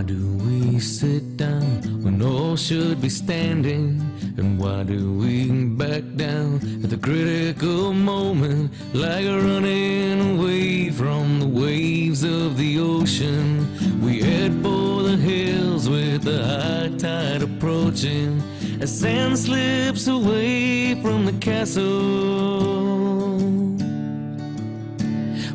do we sit down when all should be standing? And why do we back down at the critical moment, like running away from the waves of the ocean? We head for the hills with the high tide approaching, as sand slips away from the castle.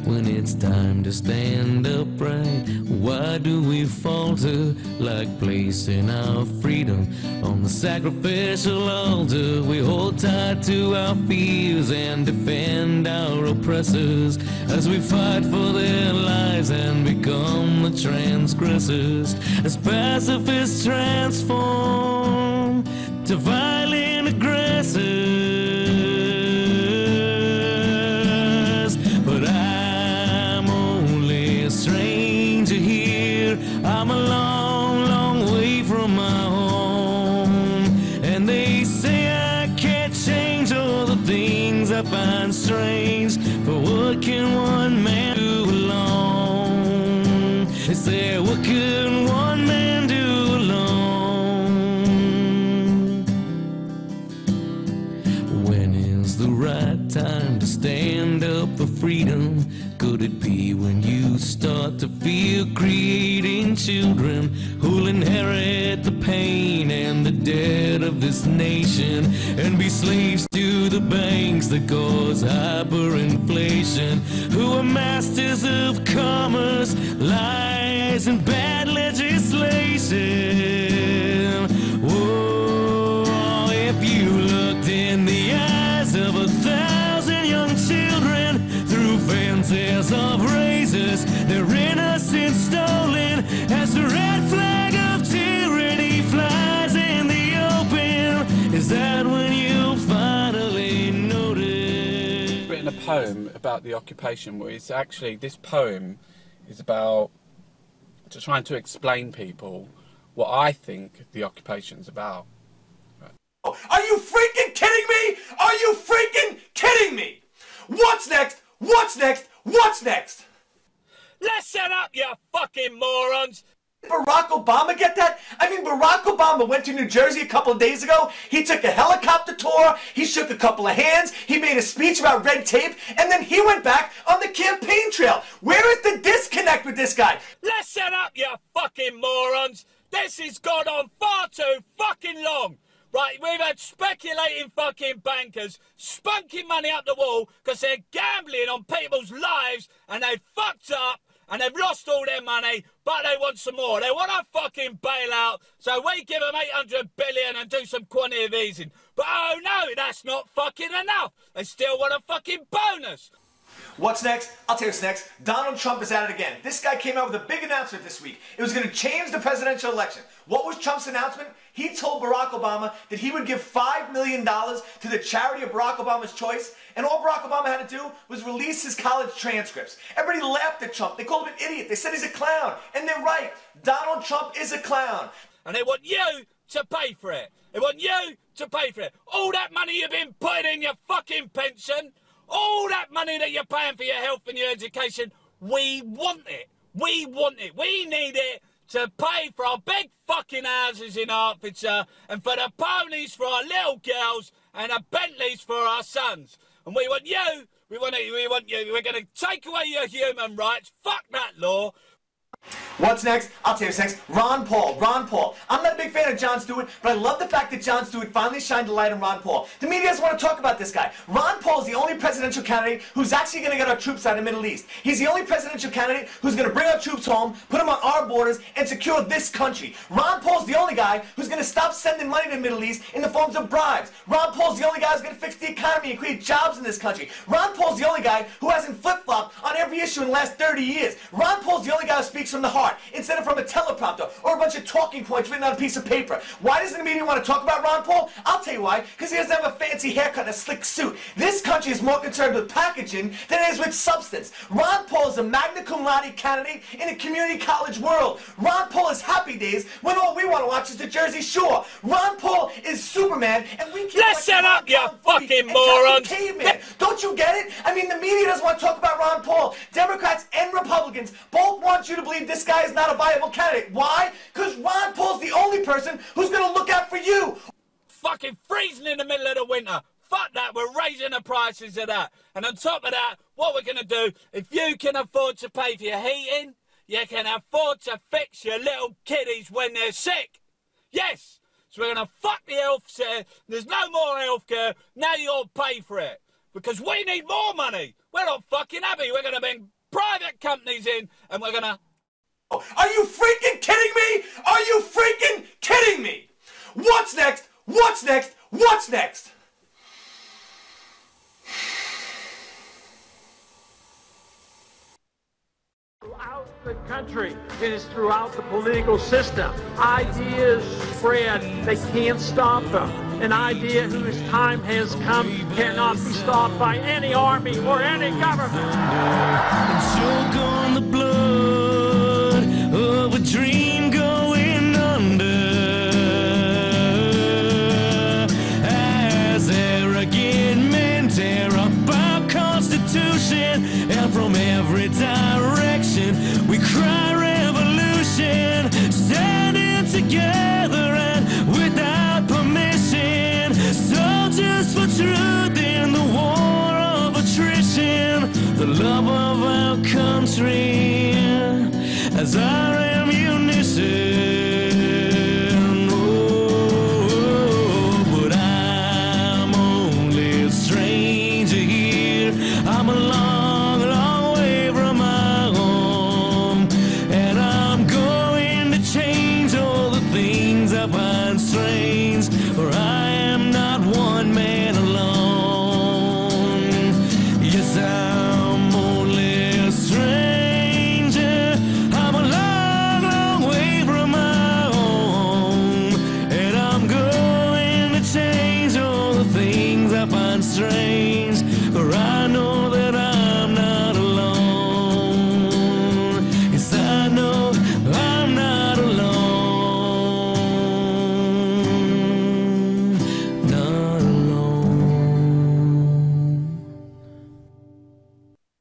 When it's time to stand upright, why do we falter, like placing our freedom on the sacrificial altar? We hold tight to our fears and defend our oppressors, as we fight for their lives and become the transgressors, as pacifists transform to violent aggressors. But I'm only a stranger here. I'm a long, long way from my home, and they say I can't change all the things I find strange. But what can one man do alone? They say, what can one man do alone? When is the right time to stand up for freedom? Could it be when you start to feel creating children who'll inherit the pain and the debt of this nation, and be slaves to the banks that cause hyperinflation, who are masters of commerce, lies, and bad legislation? Whoa, if you looked in the eyes of 1,000 young children through fences of razors, their innocence stolen, as the red flag of tyranny flies in the open, is that when you finally notice? Written a poem about the occupation, where it's actually, this poem is about trying to explain people what I think the occupation's about. Are you freaking kidding me? Are you freaking kidding me? What's next? What's next? What's next? Listen up, you fucking morons! Did Barack Obama get that? I mean, Barack Obama went to New Jersey a couple of days ago. He took a helicopter tour. He shook a couple of hands. He made a speech about red tape. And then he went back on the campaign trail. Where is the disconnect with this guy? Listen up, you fucking morons! This has gone on far too fucking long! Right, we've had speculating fucking bankers spunking money up the wall because they're gambling on people's lives, and they've fucked up and they've lost all their money, but they want some more. They want a fucking bailout, so we give them 800 billion and do some quantitative easing. But oh no, that's not fucking enough. They still want a fucking bonus. What's next? I'll tell you what's next. Donald Trump is at it again. This guy came out with a big announcement this week. It was going to change the presidential election. What was Trump's announcement? He told Barack Obama that he would give $5 million to the charity of Barack Obama's choice, and all Barack Obama had to do was release his college transcripts. Everybody laughed at Trump. They called him an idiot. They said he's a clown. And they're right. Donald Trump is a clown. And they want you to pay for it. They want you to pay for it. All that money you've been putting in your fucking pension, all that money that you're paying for your health and your education, we want it. We want it. We need it to pay for our big fucking houses in Hertfordshire, and for the ponies for our little girls, and the Bentleys for our sons. And we want you. We want you. We're going to take away your human rights. Fuck that law. What's next? I'll tell you what's next. Ron Paul. Ron Paul. I'm not a big fan of Jon Stewart, but I love the fact that Jon Stewart finally shined a light on Ron Paul. The media doesn't want to talk about this guy. Ron Paul is the only presidential candidate who's actually going to get our troops out of the Middle East. He's the only presidential candidate who's going to bring our troops home, put them on our borders, and secure this country. Ron Paul's the only guy who's going to stop sending money to the Middle East in the forms of bribes. Ron Paul's the only guy who's going to fix the economy and create jobs in this country. Ron Paul's the only guy who hasn't flip-flopped on every issue in the last 30 years. Ron Paul's the only guy who speaks from the heart instead of from a teleprompter or a bunch of talking points written on a piece of paper. Why doesn't the media want to talk about Ron Paul? I'll tell you why. Because he doesn't have a fancy haircut and a slick suit. This country is more concerned with packaging than it is with substance. Ron Paul is a magna cum laude candidate in a community college world. Ron Paul is Happy Days when all we want to watch is the Jersey Shore. Ron Paul is Superman, and we can't Listen up, you fucking morons! Caveman. Don't Don't you get it? I mean, the media doesn't want to talk about Ron Paul. Democrats and Republicans both want you to believe this guy is not a viable candidate. Why? Because Ron Paul's the only person who's going to look out for you. Fucking freezing in the middle of the winter. Fuck that, we're raising the prices of that. And on top of that, what we're going to do, if you can afford to pay for your heating, you can afford to fix your little kiddies when they're sick. Yes. So we're going to fuck the health care. There's no more health care. Now you'll pay for it. Because we need more money. We're not fucking happy. We're going to bring private companies in and we're going to... Are you freaking kidding me? Are you freaking kidding me? What's next? What's next? What's next? Throughout the country, it is throughout the political system. Ideas spread, they can't stop them. An idea whose time has come cannot be stopped by any army or any government. Choke on the blood of a dream going under, as arrogant men tear up our Constitution, and from every direction we cry revolution, standing together and without permission, soldiers for truth in the war of attrition, the love of our country as our ammunition.